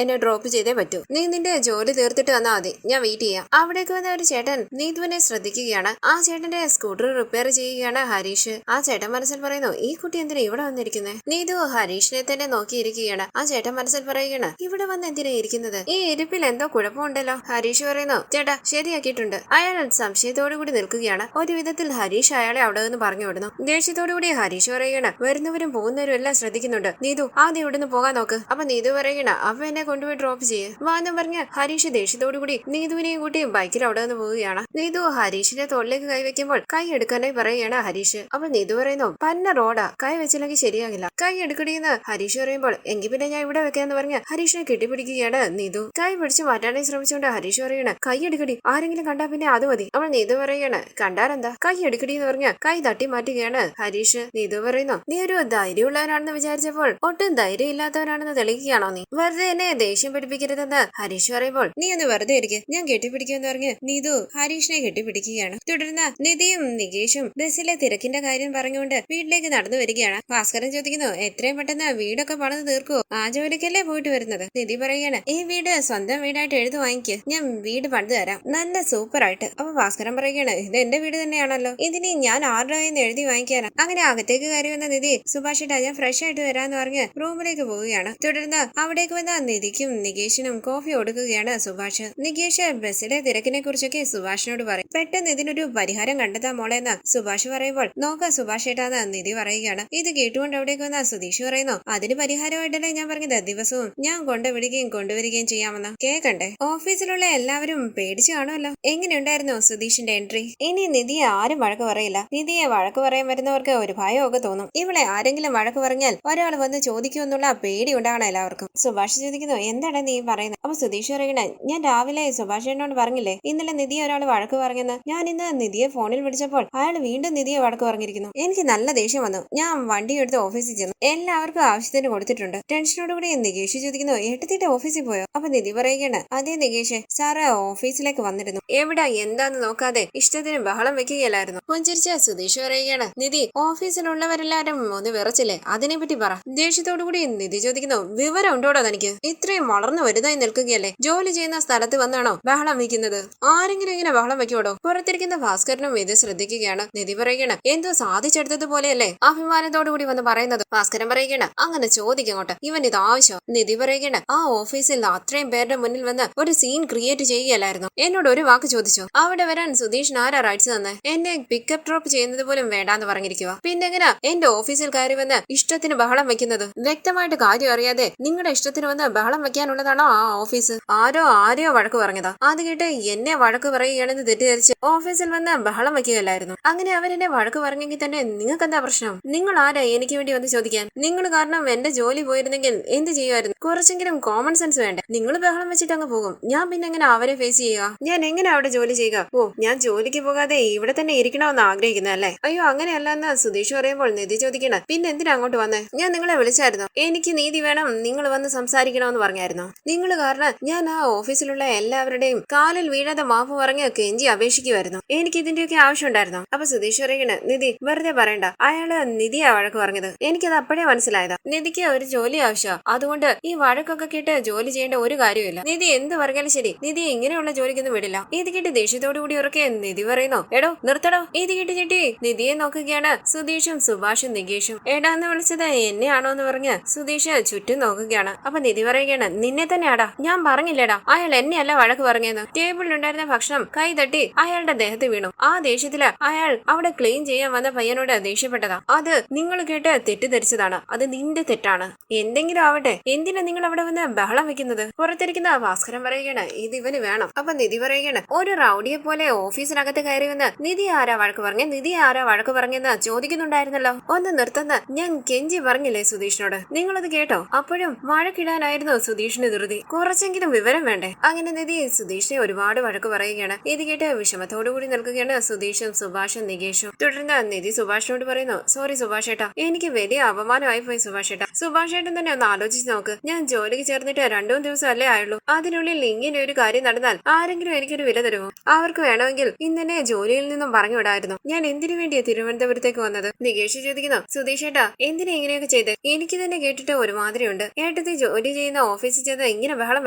Speaker 1: എന്നെ ഡ്രോപ്പ് ചെയ്തേ പറ്റൂ. നീ നിന്റെ ജോലി തീർത്തിട്ട് വന്നാൽ മതി. ഞാൻ വെയിറ്റ് ചെയ്യാം. അവിടേക്ക് വന്ന ഒരു ചേട്ടൻ നീതുവിനെ ശ്രദ്ധിക്കുകയാണ്. ആ ചേട്ടന്റെ സ്കൂട്ടർ റിപ്പയർ ചെയ്യുകയാണ് ഹരീഷ്. ആ ചേട്ടൻ മനസ്സിൽ പറയുന്നു, ഈ കുട്ടി എന്തിനാ ഇവിടെ വന്നിരിക്കുന്നത്? നീതു ഹരീഷിനെ തന്നെ നോക്കിയിരിക്കുകയാണ്. ആ ചേട്ടൻ മനസ്സിൽ പറയുകയാണ്, ഇവിടെ വന്ന് എന്തിനാ ഇരിക്കുന്നത്? ഈ ഇരിപ്പിൽ എന്തോ കുഴപ്പമുണ്ടല്ലോ. ഹരീഷ് പറയുന്നു, ചേട്ടാ ശരിയാക്കിയിട്ടുണ്ട്. അയാൾ സംശയത്തോടു കൂടി നിൽക്കുകയാണ്. ഒരു വിധത്തിൽ ഹരീഷ് അയാളെ അവിടെ നിന്ന് പറഞ്ഞു വിടുന്നു. ദേഷ്യത്തോടുകൂടി ഹരീഷ് പറയുകയാണ്, വരുന്നവരും പോകുന്നവരും എല്ലാം ശ്രദ്ധിക്കുന്നുണ്ട്. നീതു ആദ്യം ഇവിടുന്ന് പോകാൻ നോക്ക്. അപ്പൊ നീതു പറയുകയാണ്, അവ എന്നെ കൊണ്ടുപോയി ഡ്രോപ്പ് ചെയ്യ് വാന്ന് പറഞ്ഞ് ഹരീഷ് ദേഷ്യത്തോടുകൂടി നീതുവിനെയും കൂട്ടി ബൈക്കിൽ അവിടെ നിന്ന് പോവുകയാണ്. നീതു ഹരീഷിന്റെ തോളിലേക്ക് കൈവയ്ക്കുമ്പോൾ കൈ എടുക്കാനായി പറയുകയാണ് ഹരീഷ്. അപ്പൊ നീതു പറയുന്നു, പന്ന റോഡാ, കൈ വെച്ചില്ലെങ്കിൽ ശരിയാകില്ല, കൈ എടുക്കടിയെന്ന് ഹരീഷ് പറയുമ്പോൾ എങ്കിൽ പിന്നെ ഞാൻ ഇവിടെ വെക്കാന്ന് പറഞ്ഞ് ഹരീഷിനെ കെട്ടിപ്പിടിക്കുകയാണ് നീതു. കൈ പിടിച്ച് മാറ്റാനായി ശ്രമിച്ചുകൊണ്ട് ഹരീഷ് പറയാണ്, കൈ എടുക്കടി, ആരെങ്കിലും കണ്ടാ പിന്നെ അത് മതി. അവൾ നീതു പറയുകയാണ്, കണ്ടാരെന്താ, കൈ എടുക്കടി എന്ന് പറഞ്ഞ് കൈ തട്ടി മാറ്റുകയാണ് ഹരീഷ്. നീതു പറയുന്നു, നീ ഒരു ധൈര്യമുള്ളവനാണെന്ന് വിചാരിച്ചപ്പോൾ ഒട്ടും ധൈര്യം ഇല്ലാത്തവനാണെന്ന് തെളിയിക്കുകയാണോ നീ? വെറുതെ എന്നെ ദേഷ്യം പിടിപ്പിക്കരുതെന്ന് ഹരീഷ് പറയുമ്പോൾ നീ ഒന്ന് വെറുതെ ഇരിക്കും, ഞാൻ കെട്ടിപ്പിടിക്കുമെന്ന് പറഞ്ഞ് നീതു ഹരീഷിനെ കെട്ടിപ്പിടിക്കുകയാണ്. തുടർന്ന് നിധിയും നികേഷും ബസ്സിലെ തിരക്കിന്റെ കാര്യം പറഞ്ഞുകൊണ്ട് വീട്ടിലേക്ക് നടന്നു വരികയാണ്. ഭാസ്കരൻ ചോദിക്കുന്നു, എത്രയും പെട്ടെന്ന് വീടൊക്കെ പണിത് തീർക്കുവോ? ആ ജോലിക്കല്ലേ പോയിട്ട് വരുന്നത്? നിധി പറയുകയാണ്, ഈ വീട് സ്വന്തം വീടായിട്ട് എഴുതി വാങ്ങിക്ക്, ഞാൻ വീട് പണിത് തരാം, നല്ല സൂപ്പർ ആയിട്ട്. അപ്പൊ ഭാസ്കരൻ പറയുകയാണ്, ഇത് എന്റെ വീട് തന്നെയാണല്ലോ, ഇതിന് ഞാൻ ആരുടെ കയ്യിൽ നിന്ന് എഴുതി വാങ്ങിക്കാനാ? അങ്ങനെ അകത്തേക്ക് കയറി വന്ന നിധി, സുഭാഷിട്ടാ ഞാൻ ഫ്രഷ് ആയിട്ട് വരാന്ന് പറഞ്ഞ് റൂമിലേക്ക് പോവുകയാണ്. തുടർന്ന് അവിടേക്ക് വന്ന നിധിക്കും നികേഷിനും കോഫി കൊടുക്കുകയാണ് സുഭാഷ്. നികേഷ് ബസ്സിലെ തിരക്കിനെ കുറിച്ചൊക്കെ സുഭാഷിനോട് പറയും. പെട്ടെന്ന് ഇതിനൊരു പരിഹാരം കണ്ടെത്താൻ മോളെന്ന് സുഭാഷ് പറയുമ്പോൾ, നോക്ക സുഭാഷ് ഏട്ടാന്ന് നിധി പറയുകയാണ്. ഇത് കേട്ടുകൊണ്ട് അവിടേക്ക് വന്ന സുധീഷ് പറയുന്നു, അതിന് പരിഹാരമായിട്ടല്ലേ ഞാൻ പറഞ്ഞത്, ദിവസവും ഞാൻ കൊണ്ടുവിടുകയും കൊണ്ടുവരികയും ചെയ്യാമെന്ന്. കേക്കണ്ടേ? ഓഫീസിലുള്ള എല്ലാവരും പേടിച്ചു കാണുമല്ലോ. എങ്ങനെയുണ്ടായിരുന്നു സുധീഷിന്റെ എൻട്രി? ഇനി നിധിയെ ആരും വഴക്ക് പറയില്ല. നിധിയെ വഴക്ക് പറയാൻ വരുന്നവർക്ക് ഒരു ഭയമൊക്കെ തോന്നും. ഇവളെ ആരെങ്കിലും വഴക്ക് പറഞ്ഞാൽ ഒരാൾ വന്ന് ചോദിക്കുമെന്നുള്ള പേടി ഉണ്ടാകണം എല്ലാവർക്കും. സുഭാഷ് ചോദിക്കുന്നു, എന്താണ് നീ പറയുന്നത്? അപ്പൊ സുധീഷ് പറയണേ, ഞാൻ രാവിലെ സുഭാഷ് എന്നോട് പറഞ്ഞില്ലേ ഇന്നലെ നിധിയെ ഒരാൾ വഴക്ക് പറഞ്ഞെന്ന്. ഞാൻ ഇന്ന് നിധിയെ ഫോണിൽ വിളിച്ചപ്പോൾ അയാൾ വീണ്ടും നിധിയെ വഴക്ക് പറഞ്ഞിരിക്കുന്നു. എനിക്ക് നല്ല ദേഷ്യം വന്നു. ഞാൻ വണ്ടി എടുത്ത് ഓഫീസിൽ ചെന്നു, എല്ലാവർക്കും ആവശ്യത്തിന് കൊടുത്തിട്ടുണ്ട്. ടെൻഷനോടുകൂടി നികേഷ് ചോദിക്കുന്നു, ഏട്ടത്തിയുടെ ഓഫീസിൽ പോയോ? അപ്പൊ നിധി പറയുകയാണ്, അതേ നികേഷ്, സാറ് ഓഫീസിലേക്ക് വന്നിരുന്നു. എവിടാ എന്താന്ന് നോക്കാതെ ഇഷ്ടത്തിന് ബഹളം വെക്കുകയല്ലായിരുന്നു. പുഞ്ചിരിച്ച സുധീഷ് പറയുകയാണ്, നിധി ഓഫീസിലുള്ളവരെല്ലാരും ഒന്ന് വിറച്ചില്ലേ, അതിനെപ്പറ്റി പറ. ദേഷ്യത്തോടുകൂടി നിധി ചോദിക്കുന്നു, വിവരം ഉണ്ടോടോ തനിക്ക്? ഇത്രയും വളർന്നു വലുതായി നിൽക്കുകയല്ലേ, ജോലി ചെയ്യുന്ന സ്ഥലത്ത് വന്നാണോ ബഹളം വെക്കുന്നത്? ആരെങ്കിലും ഇങ്ങനെ ബഹളം വെക്കോടോ? പുറത്തിരിക്കുന്ന ഭാസ്കരനും ഇത് ശ്രദ്ധിക്കുകയാണ്. നിധി പറയുകയാണ്, എന്തോ സാധിച്ചെടുത്തതുപോലെയല്ലേ അഭിമാനത്തോടുകൂടി വന്ന് പറയുന്നത്. ഭാസ്കരൻ പറയുകയാണ്, അങ്ങനെ ചോദിക്കങ്ങോട്ട്, ഇവൻ ഇത് ആവശ്യം. നിധി പറയുകയാണ്, ആ ഓഫീസിൽ അത്രയും പേരുടെ മുന്നിൽ വന്ന് ഒരു സീൻ ക്രിയേറ്റ് ചെയ്യുകയല്ലായിരുന്നു. എന്നോട് ഒരു വാക്ക് ചോദിച്ചു. അവിടെ വരാൻ സുധീഷിന് ആരാ റൈറ്റ്സ് തന്നെ? എന്നെ പിക്കപ്പ് ഡ്രോപ്പ് ചെയ്യുന്നത് പോലും വേണ്ടാന്ന് പറഞ്ഞിരിക്കുക. പിന്നെ എങ്ങനെയാ എന്റെ ഓഫീസിൽ കയറി വന്ന് ഇഷ്ടത്തിന് ബഹളം വെക്കുന്നത്? വ്യക്തമായിട്ട് കാര്യം അറിയാതെ നിങ്ങളുടെ ഇഷ്ടത്തിന് വന്ന് ബഹളം വെക്കാനുള്ളതാണോ ആ ഓഫീസ്? ആരെയോ വഴക്ക് പറഞ്ഞതാ. അത് കേട്ട് എന്നെ വഴക്ക് പറയുകയാണെന്ന് തെറ്റിദ്ധരിച്ച് ഓഫീസിൽ വന്ന് ബഹളം വെക്കുകയല്ലായിരുന്നു. അങ്ങനെ അവരെന്നെ വഴക്ക് പറഞ്ഞെങ്കിൽ തന്നെ നിങ്ങൾക്ക് എന്താ പ്രശ്നം? നിങ്ങൾ ആരാ എനിക്ക് വേണ്ടി വന്ന് ചോദിക്കാൻ? നിങ്ങൾ കാരണം എന്റെ ജോലി പോയിരുന്നെങ്കിൽ എന്ത് ചെയ്യുമായിരുന്നു? കുറച്ചെങ്കിലും കോമൺ സെൻസ് വേണ്ടേ? നിങ്ങൾ ബഹളം വെച്ചിട്ട് അങ്ങ് പോകും. ഞാൻ പിന്നെ എങ്ങനെ അവരെ ഫേസ് ചെയ്യുക? ഞാൻ എങ്ങനെ അവിടെ ജോലി ചെയ്യുക? ഓ, ഞാൻ ജോലിക്ക് പോകാതെ ഇവിടെ തന്നെ ഇരിക്കണമെന്ന് ആഗ്രഹിക്കുന്നതല്ലേ? അയ്യോ അങ്ങനെയല്ല എന്ന് സുധീഷ് പറയുമ്പോൾ നിധി ചോദിക്കണം, പിന്നെ എന്തിനാ അങ്ങോട്ട് വന്നേ? ഞാൻ നിങ്ങളെ വിളിച്ചായിരുന്നു. എനിക്ക് നീതി വേണം, നിങ്ങൾ വന്ന് സംസാരിക്കണമെന്ന് പറഞ്ഞായിരുന്നു. നിങ്ങൾ കാരണം ഞാൻ ആ ഓഫീസിലുള്ള എല്ലാവരുടെയും കാലിൽ വീഴാതെ മാപ്പ് പറഞ്ഞ് കെഞ്ചി അപേക്ഷിക്കുമായിരുന്നു. എനിക്ക് ഇതിന്റെയൊക്കെ ആവശ്യം ഉണ്ടായിരുന്നു. അപ്പൊ സുധീഷ് പറയണ, നിധി വെറുതെ പറയണ്ട, അയാള് നിധിയാ വഴക്ക് പറഞ്ഞത്. എനിക്കത് അപ്പോഴേ മനസ്സിലായതാ. നിധിക്ക് ഒരു ജോലി ആവശ്യമാ, അതുകൊണ്ട് ഈ വഴക്കൊക്കെ കേട്ട് ജോലി ചെയ്യേണ്ട ഒരു കാര്യമില്ല. നിധി എന്ത് പറഞ്ഞാലും ശരി, നിധി ഇങ്ങനെയുള്ള ജോലിക്കൊന്നും വിടില്ല. ഇത് കേട്ട് ദേഷ്യത്തോടു കൂടി ഉറക്കെ നിധി പറയുന്നു, എടോ നിർത്തടോ. ഇത് കേട്ട് ചെട്ടി നിധിയെ നോക്കുകയാണ് സുധീഷും സുഭാഷും നികേഷും. എടാന്ന് വിളിച്ചത് എന്നെയാണോ എന്ന് പറഞ്ഞ് സുധീഷ് ചുറ്റും നോക്കുകയാണ്. അപ്പൊ നിധി പറയുകയാണ്, നിന്നെ തന്നെയാടാ, ഞാൻ പറഞ്ഞില്ലടാ അയാൾ എന്നെയല്ല വഴക്ക് പറഞ്ഞെന്ന്. ടേബിളിലുണ്ടായിരുന്ന ഭക്ഷണം കൈ തട്ടി അയാളുടെ ദേഹത്ത് വീണു. ആ ദേഷ്യത്തില് അയാൾ അവിടെ ക്ലീൻ ചെയ്യാൻ വന്ന പയ്യനോട് ദേഷ്യപ്പെട്ടതാ. അത് നിങ്ങൾ കേട്ട് തെറ്റിദ്ധരിച്ചതാണ്. അത് നിന്റെ തെറ്റാണ്. എന്തെങ്കിലും ആവട്ടെ, എന്തിനാ നിങ്ങൾ അവിടെ വന്ന് ബഹളം വെക്കുന്നത്? പുറത്തിരിക്കുന്ന ഭാസ്കരൻ പറയുകയാണ്, ഇത് ഇവന് വേണം. അപ്പൊ നിധി പറയുകയാണ്, ഒരു റൗഡിയെ പോലെ ഓഫീസിനകത്ത് കയറി വന്ന് നിധി ആരാ വഴക്ക് പറഞ്ഞെന്ന് ചോദിക്കുന്നുണ്ടായിരുന്നല്ലോ. ഒന്ന് നിർത്തുന്ന ഞാൻ കെഞ്ചി പറഞ്ഞില്ലേ സുധീഷിനോട്? നിങ്ങളത് കേട്ടോ? അപ്പോഴും വഴക്കിടാനായിരുന്നു സുധീഷിന് ധൃതി. കുറച്ചെങ്കിലും വിവരം വേണ്ടേ? അങ്ങനെ നിധി സുധീഷിനെ ഒരുപാട് വഴക്ക് പറയുകയാണ്. ഇത് കേട്ട് വിഷമത്തോടുകൂടി നിൽക്കുകയാണ് സുധീഷും സുഭാഷും നികേഷും. തുടർന്ന് നിധി സുഭാഷിനോട് പറയുന്നു, സോറി സുഭാഷ് ഏട്ടാ, എനിക്ക് വലിയ അപമാനമായി പോയി സുഭാഷ് ഏട്ടാ. സുഭാഷ് ഏട്ടൻ തന്നെ ഒന്ന് ആലോചിച്ച് നോക്ക്. ഞാൻ ജോലിക്ക് ചേർന്നിട്ട് 2 ദിവസം അല്ലേ ആയുള്ളൂ. അതിനുള്ളിൽ ഇങ്ങനെ ഒരു കാര്യം നടന്നാൽ ആരെങ്കിലും എനിക്കൊരു വില തരുമോ? അവർക്ക് വേണമെങ്കിൽ ഇന്നെ ജോലിയിൽ നിന്നും പറഞ്ഞു വിടായിരുന്നു. ഞാൻ എന്തിനു വേണ്ടിയാ തിരുവനന്തപുരത്തേക്ക് വന്നത്? നികേഷ് ചോദിക്കുന്നു, സുധീഷ് ഏട്ടാ എന്തിനാ ഇങ്ങനെയൊക്കെ ചെയ്ത്? എനിക്കിത് തന്നെ കേട്ടിട്ട് ഒരുമാതിരിയുണ്ട്. ഏട്ടത്തി ജോലി ചെയ്യുന്ന ഓഫീസിൽ ചെന്ന് ഇങ്ങനെ ബഹളം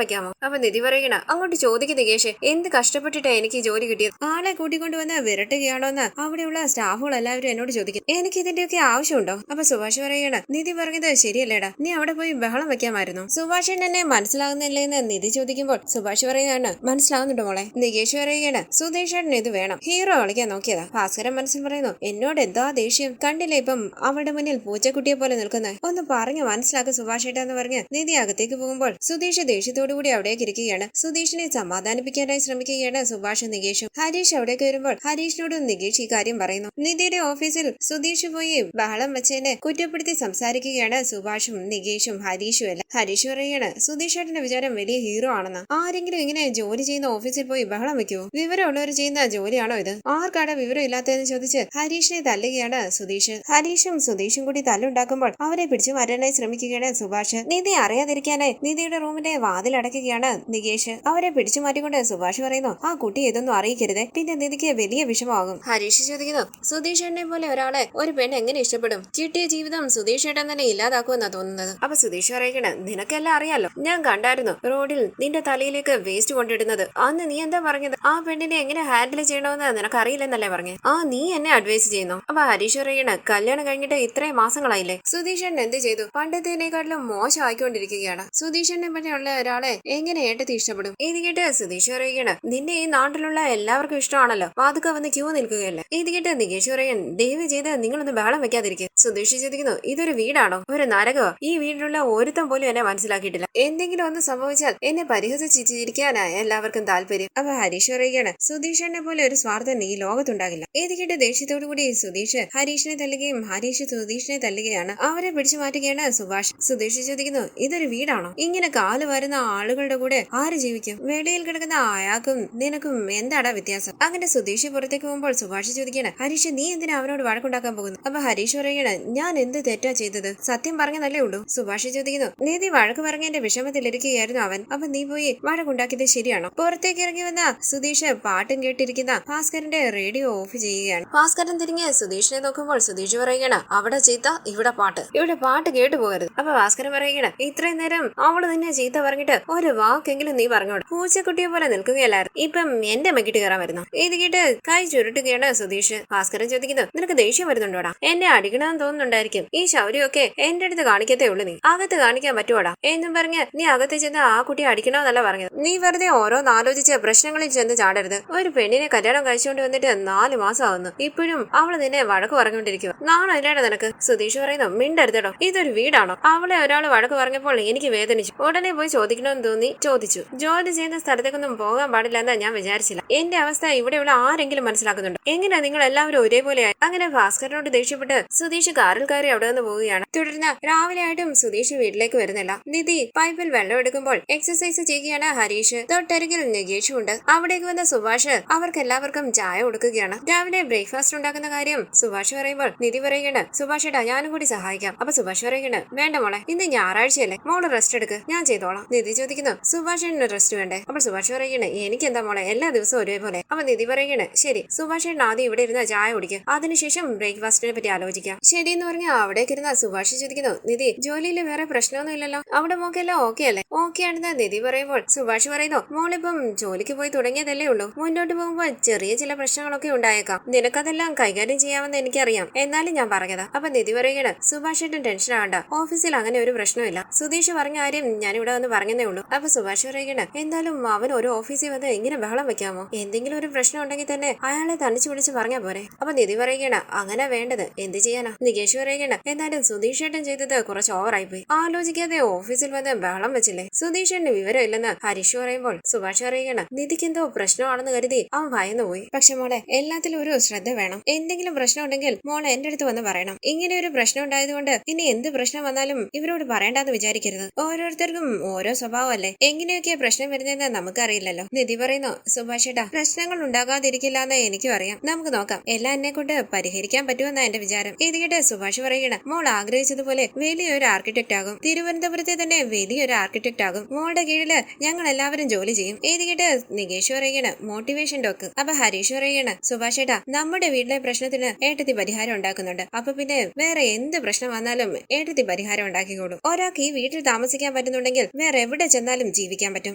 Speaker 1: വെക്കാമോ? അപ്പൊ നിധി പറയണ അങ്ങോട്ട് ചോദിക്കും നികേഷ്, എന്ത് കഷ്ടപ്പെട്ടിട്ടാ എനിക്ക് ജോലി കിട്ടിയത്? ആളെ കൂട്ടിക്കൊണ്ടുവന്ന് വിരട്ടുകയാണോ എന്ന് അവിടെയുള്ള സ്റ്റാഫുകൾ എല്ലാവരും എന്നോട് ചോദിക്കും. എനിക്ക് ഇതിന്റെയൊക്കെ ആവശ്യമുണ്ടോ? അപ്പൊ സുഭാഷ് പറയണ നിധി പറഞ്ഞത് ശരിയല്ലേടാ, നീ അവിടെ പോയി ബഹളം വെക്കാമായിരുന്നു. സുഭാഷിന് എന്നെ മനസ്സിലാകുന്നില്ലേ എന്ന് നിധി ചോദിക്കുമ്പോൾ സുഭാഷ് പറയുകയാണ് മനസ്സിലാകുന്നുണ്ടോ മോളെ? നികേഷ് പറയുകയാണ് സുധീഷേട്ടന് ഇത് വേണം, ഹീറോ കളിക്കാൻ നോക്കിയതാ. ഭാസ്കരൻ മനസ്സിൽ പറയുന്നു എന്നോട് എന്താ ദേഷ്യം, കണ്ടില്ലേ ഇപ്പം അവളുടെ മുന്നിൽ പൂച്ചക്കുട്ടിയെ പോലെ നിൽക്കുന്നത്, ഒന്ന് പറഞ്ഞു മനസ്സിലാക്കുക സുഭാഷേട്ട എന്ന് പറഞ്ഞ് നിധി അകത്തേക്ക് പോകുമ്പോൾ സുധീഷ് ദേഷ്യത്തോടുകൂടി അവിടേക്ക് ഇരിക്കുകയാണ്. സുധീഷിനെ സമാധാനിപ്പിക്കാനായി ശ്രമിക്കുകയാണ് സുഭാഷും നികേഷും. ഹരീഷ് അവിടേക്ക് വരുമ്പോൾ ഹരീഷിനോടും നികേഷ് ഈ കാര്യം പറയുന്നു. നിധിയുടെ ഓഫീസിൽ സുധീഷ് പോയി ബഹളം വെച്ചതിനെ കുറ്റപ്പെടുത്തി സംസാരിക്കുകയാണ് സുഭാഷും നികേഷും ഹരീഷും എല്ലാം. ഹരീഷ് പറയുകയാണ് സുധീഷേട്ടന്റെ വിചാരം വലിയ ഹീറോ ആണെന്ന്. ആരെങ്കിലും ഇങ്ങനെ ജോലി ചെയ്യുന്ന ഓഫീസിൽ പോയി ബഹളം വെക്കുവോ? വിവരമുള്ളവർ ചെയ്യുന്ന ജോലിയാണോ ഇത്? ആർക്കാണ് വിവരം ഇല്ലാത്തതെന്ന് ചോദിച്ച് ഹരീഷിനെ തല്ലുകയാണ് സുധീഷ്. ഹരീഷും സുധീഷും കൂടി തല്ലുണ്ടാക്കുമ്പോൾ അവരെ പിടിച്ചു മാറ്റാനായി ശ്രമിക്കുകയാണ് സുഭാഷ്. നിധി അറിയാതിരിക്കാനായി നിധിയുടെ റൂമിന്റെ വാതിൽ അടയ്ക്കുകയാണ് നികേഷ്. അവരെ പിടിച്ചു മാറ്റിക്കൊണ്ട് സുഭാഷ് പറയുന്നു ആ കുട്ടി ഇതൊന്നും അറിയിക്കരുത്, പിന്നെ നിധിക്ക് വലിയ വിഷമമാകും. ഹരീഷ് ചോദിക്കുന്നു സുധീഷേട്ടനെ പോലെ ഒരാളെ ഒരു പെണ്ണ് എങ്ങനെ ഇഷ്ടപ്പെടും? കിട്ടിയ ജീവിതം സുധീഷേട്ടൻ തന്നെ ഇല്ലാതാക്കുമെന്നാ തോന്നുന്നത്. അപ്പൊ സുധീഷ് പറയണ നിനക്കെല്ലാം അറിയാലോ, ഞാൻ കണ്ടായിരുന്നു റോഡിൽ നിന്റെ തലയിലേക്ക് വേസ്റ്റ് കൊണ്ടിടുന്നത്. അന്ന് നീ എന്താ പറഞ്ഞത്? ആ പെണ്ണിനെ എങ്ങനെ ഹാൻഡിൽ ചെയ്യണമെന്ന് നിനക്ക് അറിയില്ലെന്നല്ലേ പറഞ്ഞേ? നീ എന്നെ അഡ്വൈസ് ചെയ്യുന്നു. അപ്പൊ ഹരീഷ് പറയണ കല്യാണം കഴിഞ്ഞിട്ട് ഇത്രയും മാസങ്ങളായില്ലേ, സുധീഷേട്ടൻ എന്ത് ചെയ്തു? പണ്ടത്തേനേക്കാട്ടിലും മോശമായിക്കൊണ്ടിരിക്കുകയാണ്. സുധീഷേട്ടനെ പറ്റിയുള്ള ഒരാളെ എങ്ങനെ ഏട്ടത്തി ഇഷ്ടപ്പെടും? ഇത് കേട്ട് സുധീഷ് പറയുകയാണ് നിന്നെ ഈ നാട്ടിലുള്ള എല്ലാവർക്കും ഇഷ്ടമാണല്ലോ, വാതുക്ക വന്ന് ക്യൂ നിൽക്കുകയല്ലേ. ഇത് കേട്ട് നികേഷ് പറയാൻ ദയവ് ചെയ്ത് നിങ്ങളൊന്ന് ബഹളം വെക്കാതിരിക്കും. സുധീഷ് ചോദിക്കുന്നു ഇതൊരു വീടാണോ, ഒരു നരകമോ? ഈ വീട്ടിലുള്ള ഒരുത്തം പോലും എന്നെ മനസ്സിലാക്കിയിട്ടില്ല. എന്തെങ്കിലും ഒന്ന് സംഭവിച്ചാൽ എന്നെ പരിഹസിച്ചിരിക്കാനാണ് എല്ലാവർക്കും താല്പര്യം. അപ്പൊ ഹരീഷ് പറയുകയാണ് സുധീഷനെ പോലെ ഒരു സ്വാർത്ഥൻ ഈ ലോകത്തുണ്ടാകില്ല. ഇത് കേട്ട് ദേഷ്യത്തോടു കൂടി സുധീഷ് ഹരീഷിനെ തല്ലുകയും ഹരീഷ് സുധീഷിനെ തല്ലുകയാണ്. അവരെ പിടിച്ചു മാറ്റുകയാണ് സുഭാഷ്. സുധീഷ് ചോദിക്കുന്നു ഇതൊരു വീടാണോ? ഇങ്ങനെ കാല് വരുന്ന ആളുകളുടെ കൂടെ ആര് ജീവിക്കും? വെളിയിൽ കിടക്കുന്ന അയാൾക്കും നിനക്കും എന്താടാ വ്യത്യാസം? അങ്ങനെ സുധീഷ് പുറത്തേക്ക് പോകുമ്പോൾ സുഭാഷ് ചോദിക്കുകയാണ് ഹരീഷ് നീ എന്തിനാ അവനോട് വഴക്കുണ്ടാക്കാൻ പോകുന്നു? അപ്പൊ ഹരീഷ് പറയുകയാണ് ഞാൻ എന്ത് തെറ്റാ ചെയ്തത്? സത്യം പറഞ്ഞതല്ലേ ഉള്ളൂ. സുഭാഷ് ചോദിക്കുന്നു നീതി വഴക്ക് പറഞ്ഞതിന്റെ വിഷമത്തിലിരിക്കുകയായിരുന്നു അവൻ, അപ്പൊ നീ പോയി വഴക്കുണ്ടാക്കിയത് ശരിയാണോ? പുറത്തേക്ക് ഇറങ്ങി വന്ന സുധീഷ് പാട്ടും കേട്ടിരിക്കുന്ന ഭാസ്കരന്റെ റേഡിയോ ഓഫ് ചെയ്യുകയാണ്. ഭാസ്കരൻ തിരിഞ്ഞ് സുധീഷിനെ നോക്കുമ്പോൾ സുധീഷ് പറയുകയാണ് അവിടെ ചീത്ത ഇവിടെ പാട്ട്, ഇവിടെ പാട്ട് കേട്ടു പോകരുത്. അപ്പൊ ഭാസ്കരൻ പറയുകയാണ് ഇത്രയും നേരം അവള് നിന്നെ ചീത്ത പറഞ്ഞിട്ട് ഒരു വാക്കെങ്കിലും നീ പറഞ്ഞോട്, പൂച്ചക്കുട്ടിയെ പോലെ നിൽക്കുകയല്ലായിരുന്നു, ഇപ്പം എന്റെ മെക്കിട്ട് കയറാൻ വരുന്നു. ഇത് കേട്ട് കൈ ചുരുട്ടുകയാണ് സുധീഷ്. ഭാസ്കരൻ ചോദിക്കുന്നു നിനക്ക് ദേഷ്യം വരുന്നുണ്ടോടാ? എന്നെ അടിക്കണമെന്ന് തോന്നുന്നുണ്ടായിരിക്കും, ഈ ശൗര്യമൊക്കെ എന്റെ അടുത്ത് കാണിക്കത്തേ ഉള്ളു, നീ അകത്ത് കാണിക്കാൻ പറ്റുവാടാ എന്നും പറഞ്ഞ് നീ അകത്ത് ചെന്ന് ആ കുട്ടിയെ അടിക്കണമെന്നല്ല പറഞ്ഞത്. നീ വെറുതെ ഓരോന്നാലോചിച്ച് പ്രശ്നങ്ങളിൽ ചെന്ന് ചാടരുത്. ഒരു പെണ്ണിനെ കല്യാണം കഴിച്ചുകൊണ്ട് വന്നിട്ട് 4 മാസം ആവുന്നു, ഇപ്പോഴും അവള് നിന്നെ വഴക്ക് പറഞ്ഞുകൊണ്ടിരിക്കുക, നാണല്ലേടാ നിനക്ക്? സുധീഷ് പറയുന്നു മിണ്ടരുതടോ, ഇതൊരു വീടാണോ? അവളെ ഒരാൾ വഴക്ക് പറഞ്ഞപ്പോൾ എനിക്ക് വേദനിച്ചു, ഉടനെ പോയി ചോദിക്കണമെന്ന് തോന്നി ചോദിച്ചു. ജോലി ചെയ്യുന്ന സ്ഥലത്തേക്കൊന്നും പോകാൻ പാടില്ല എന്ന് ഞാൻ വിചാരിച്ചില്ല. എന്റെ അവസ്ഥ ഇവിടെയുള്ള ആരെങ്കിലും മനസ്സിലാക്കുന്നുണ്ടോ? എങ്ങനെയാ നിങ്ങൾ എല്ലാവരും ഒരേപോലെയായി? അങ്ങനെ ഭാസ്കരനോട് ദേഷ്യപ്പെട്ട് സുധീഷ് കാറിൽ കയറി അവിടെ നിന്ന് പോവുകയാണ്. തുടർന്ന് രാവിലെ ആയിട്ടും സുധീഷ് വീട്ടിലേക്ക് വരുന്നില്ല. നിധി പൈപ്പിൽ വെള്ളം എടുക്കുമ്പോൾ എക്സസൈസ് ചെയ്യുകയാണ് ഹരീഷ്. തൊട്ടരികിൽ നികേഷും ഉണ്ട്. അവിടേക്ക് വന്ന സുഭാഷ് അവർക്ക് എല്ലാവർക്കും ചായ കൊടുക്കുകയാണ്. രാവിലെ ബ്രേക്ക്ഫാസ്റ്റ് ഉണ്ടാക്കുന്ന കാര്യം സുഭാഷ് പറയുമ്പോൾ നിധി പറയുകയാണ് സുഭാഷ് ഏട്ടാ ഞാനും കൂടി സഹായിക്കാം. അപ്പൊ സുഭാഷ് പറയുകയാണ് വേണ്ട മോളെ, ഇന്ന് ഞായറാഴ്ചയല്ലേ, മോള് റെസ്റ്റ് എടുക്ക്, ഞാൻ ചെയ്തോളാം. നിധി ചോദിക്കുന്നു സുഭാഷേട്ടന് റെസ്റ്റ് വേണ്ടേ? അപ്പോൾ സുഭാഷ് പറയുകയാണ് എനിക്ക് എന്താ മോളെ, എല്ലാ ദിവസവും ഒരേപോലെ. അപ്പൊ നിധി പറയുകയാണ് ശരി, സുഭാഷേട്ടൻ ആദ്യം ഇവിടെ ഇരുന്ന് ചായ കുടിക്കുക, അതിനുശേഷം ബ്രേക്ക്ഫാസ്റ്റിനെ പറ്റി ആലോചിക്കാം. ശരി എന്ന് പറഞ്ഞ അവിടേക്ക് ഇരുന്ന സുഭാഷ് ചോദിക്കുന്നു നിധി ജോലിയിൽ വേറെ പ്രശ്നമൊന്നും ഇല്ലല്ലോ, അവിടെ മോക്കെല്ലാം ഓക്കെ അല്ലേ? ഓക്കെ ആണെന്ന് നിധി പറയുമ്പോൾ സുഭാഷ് പറയുന്നു മോളിപ്പം ജോലിക്ക് പോയി തുടങ്ങിയതല്ലേ ഉള്ളൂ, മുന്നോട്ട് പോകുമ്പോൾ ചെറിയ ചില പ്രശ്നങ്ങളൊക്കെ ഉണ്ടായേക്കാം, നിനക്കതെല്ലാം കൈകാര്യം ചെയ്യാമെന്ന് എനിക്കറിയാം, എന്നാലും ഞാൻ പറഞ്ഞതാ. അപ്പൊ നിധി പറയുകയാണ് സുഭാഷ് ഏട്ടൻ ടെൻഷൻ ആവണ്ട, ഓഫീസിൽ അങ്ങനെ ഒരു പ്രശ്നമില്ല, സുധീഷ് പറഞ്ഞ കാര്യം ഞാൻ ഇവിടെ വന്ന് പറഞ്ഞതേ ഉള്ളൂ. അപ്പൊ സുഭാഷ് പറയുകയാണ് എന്തായാലും അവൻ ഒരു ഓഫീസിൽ വന്ന് ഇങ്ങനെ ബഹളം വെക്കാമോ? എന്തെങ്കിലും ഒരു പ്രശ്നം ഉണ്ടെങ്കിൽ തന്നെ അയാളെ തനിച്ചു വിളിച്ച് പറഞ്ഞാ പോരെ? അപ്പൊ നിധി പറയുകയാണ് അങ്ങനെ വേണ്ടത്, എന്ത് ചെയ്യാനാ? നികേഷ് പറയുകയാണ് എന്നാലും സുധീഷ് ഏട്ടൻ ചെയ്തത് കുറച്ച് ഓവറായിപ്പോയി, ആലോചിക്കാതെ ഓഫീസിൽ വന്ന് ബഹളം വെച്ചില്ലേ? സുധീഷ് ഏട്ടന് വിവരം ഇല്ലെന്ന് ഹരീഷ് പറയുമ്പോൾ സുഭാഷ് പറയുകയാണ് നിധിക്ക് എന്തോ പ്രശ്നമാണെന്ന് കരുതി അവൻ ഭയന്നു പോയി. പക്ഷെ മോളെ എല്ലാത്തിലും ഒരു ശ്രദ്ധ വേണം, എന്തെങ്കിലും പ്രശ്നം ഉണ്ടെങ്കിൽ മോളെ എന്റെ അടുത്ത് വന്ന് പറയണം. ഇങ്ങനെ ഒരു പ്രശ്നം ഉണ്ടായതുകൊണ്ട് ഇനി എന്ത് പ്രശ്നം വന്നാലും ഇവരോട് പറയണ്ടെന്ന് വിചാരിക്കരുത്, ഓരോരുത്തർക്കും ഓരോ സ്വഭാവമല്ലേ, എങ്ങനെയൊക്കെ പ്രശ്നം വരുന്നതെന്ന് നമുക്കറിയില്ലല്ലോ. നിധി പറയുന്നു സുഭാഷ് ഏട്ടാ പ്രശ്നങ്ങൾ ഉണ്ടാകാതിരിക്കില്ല എന്ന് എനിക്കും അറിയാം, നമുക്ക് നോക്കാം, എല്ലാം എന്നെ കൊണ്ട് പരിഹരിക്കാൻ പറ്റുമെന്നാ എന്റെ വിചാരം. ഇത് കേട്ട് സുഭാഷ് പറയുകയാണ് മോൾ ആഗ്രഹിച്ചതുപോലെ വലിയൊരു ആർക്കിടെക്ട് ആകും, തിരുവനന്തപുരത്തെ തന്നെ വലിയൊരു ആർക്കിടെക്ട് ആകും, മോളുടെ കീഴില് ഞങ്ങൾ എല്ലാവരും ജോലി ചെയ്യും. ഇത് കേട്ട് നികേഷ് പറയുകയാണ് മോട്ടിവേഷൻ ടോക്ക്. അപ്പൊ ഹരീഷ് പറയുകയാണ് സുഭാഷ് ഏട്ടാ നമ്മുടെ വീട്ടിലെ പ്രശ്നത്തിന് ഏട്ടത്തി പരിഹാരം ഉണ്ടാക്കുന്നുണ്ട്, അപ്പൊ പിന്നെ വേറെ എന്ത് പ്രശ്നം വന്നാലും ഏട്ടത്തി ഏട്ടത്തി പരിഹാരം ഉണ്ടാക്കിക്കോളും. ഒരാൾക്ക് ഈ വീട്ടിൽ താമസിക്കാൻ പറ്റുന്നുണ്ടെങ്കിൽ വേറെ എവിടെ ചെന്നാലും ജീവിക്കാൻ പറ്റും.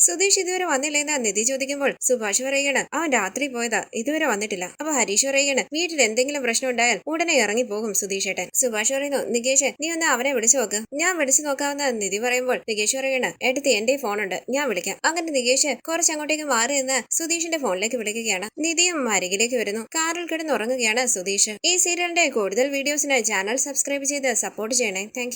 Speaker 1: സുധീഷ് ഇതുവരെ വന്നില്ലെന്ന് നിധി ചോദിക്കുമ്പോൾ സുഭാഷ് പറയുകയാണ് അവൻ രാത്രി പോയതാ, ഇതുവരെ വന്നിട്ടില്ല. അപ്പൊ ഹരീഷ് പറയുകയാണ് വീട്ടിൽ എന്തെങ്കിലും പ്രശ്നം ഉണ്ടായാൽ ഉടനെ ഇറങ്ങിപ്പോകും സുധീഷ് ഏട്ടൻ. സുഭാഷ് പറയുന്നു നികേഷ് നീ ഒന്ന് അവനെ വിളിച്ചു നോക്ക്. ഞാൻ വിളിച്ചു നോക്കാവുന്ന നിധി പറയുമ്പോൾ നികേഷ് പറയുകയാണ് ഏട്ടത്തി എന്റെ ഫോണുണ്ട്, ഞാൻ വിളിക്കാം. അങ്ങനെ നികേഷ് കുറച്ച് അങ്ങോട്ടേക്ക് മാറി നിന്ന് സുധീഷിന്റെ ഫോണിലേക്ക് വിളിക്കുകയാണ്. നിധിയും അരികിലേക്ക് വരുന്നു. കാറിൽ കിടന്നുറങ്ങുകയാണ് സുധീഷ്. ഈ സീരിയലിന്റെ കൂടുതൽ വീഡിയോസിനായി ചാനൽ സബ്സ്ക്രൈബ് ചെയ്ത് സപ്പോർട്ട് ചെയ്യണേ. താങ്ക്